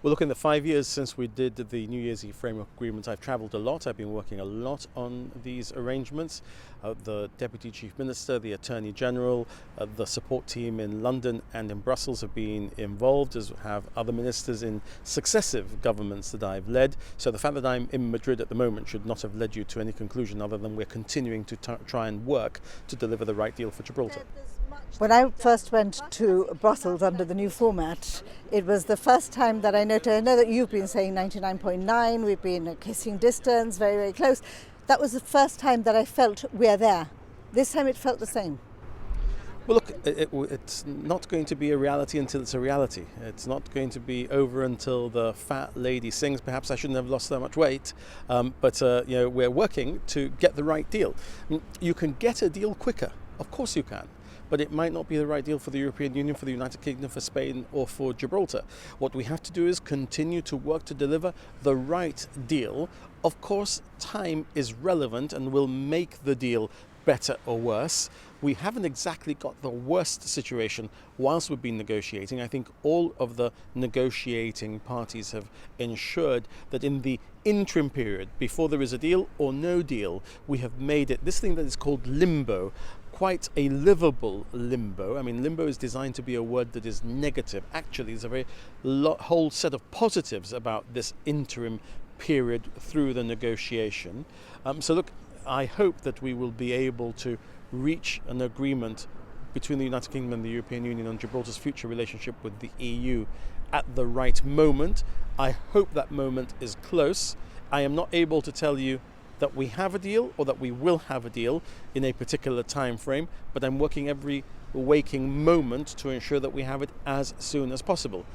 Well, look, in the 5 years since we did the New Year's Eve framework agreement, I've travelled a lot. I've been working a lot on these arrangements. The Deputy Chief Minister, the Attorney General, the support team in London and in Brussels have been involved, as have other ministers in successive governments that I've led. So the fact that I'm in Madrid at the moment should not have led you to any conclusion other than we're continuing to try and work to deliver the right deal for Gibraltar. When I first went to Brussels under the new format, it was the first time that I noticed. I know that you've been saying 99.9, we've been kissing distance, very, very close. That was the first time that I felt we're there. This time it felt the same. Well, look, it's not going to be a reality until it's a reality. It's not going to be over until the fat lady sings. Perhaps I shouldn't have lost so much weight, but we're working to get the right deal. You can get a deal quicker, of course you can. But it might not be the right deal for the European Union, for the United Kingdom, for Spain or for Gibraltar. What we have to do is continue to work to deliver the right deal. Of course, time is relevant and will make the deal better or worse. We haven't exactly got the worst situation whilst we've been negotiating. I think all of the negotiating parties have ensured that in the interim period, before there is a deal or no deal, we have made it this thing that is called limbo, quite a livable limbo. I mean, limbo is designed to be a word that is negative. Actually, there's a very whole set of positives about this interim period through the negotiation. So look, I hope that we will be able to reach an agreement between the United Kingdom and the European Union on Gibraltar's future relationship with the EU at the right moment. I hope that moment is close. I am not able to tell you that we have a deal or that we will have a deal in a particular time frame, but I'm working every waking moment to ensure that we have it as soon as possible.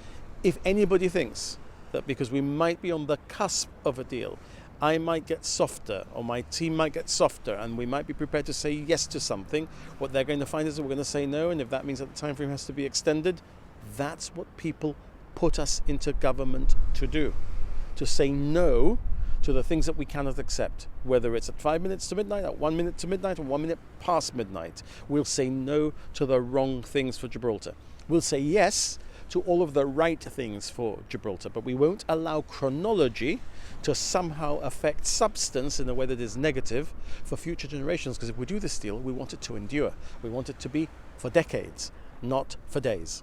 If anybody thinks that because we might be on the cusp of a deal, I might get softer or my team might get softer and we might be prepared to say yes to something, what they're going to find is that we're going to say no, and if that means that the time frame has to be extended, that's what people put us into government to do, to say no to the things that we cannot accept, whether it's at 5 minutes to midnight, at 1 minute to midnight, or 1 minute past midnight. We'll say no to the wrong things for Gibraltar. We'll say yes to all of the right things for Gibraltar, but we won't allow chronology to somehow affect substance in a way that is negative for future generations, because if we do this deal, we want it to endure. We want it to be for decades, not for days.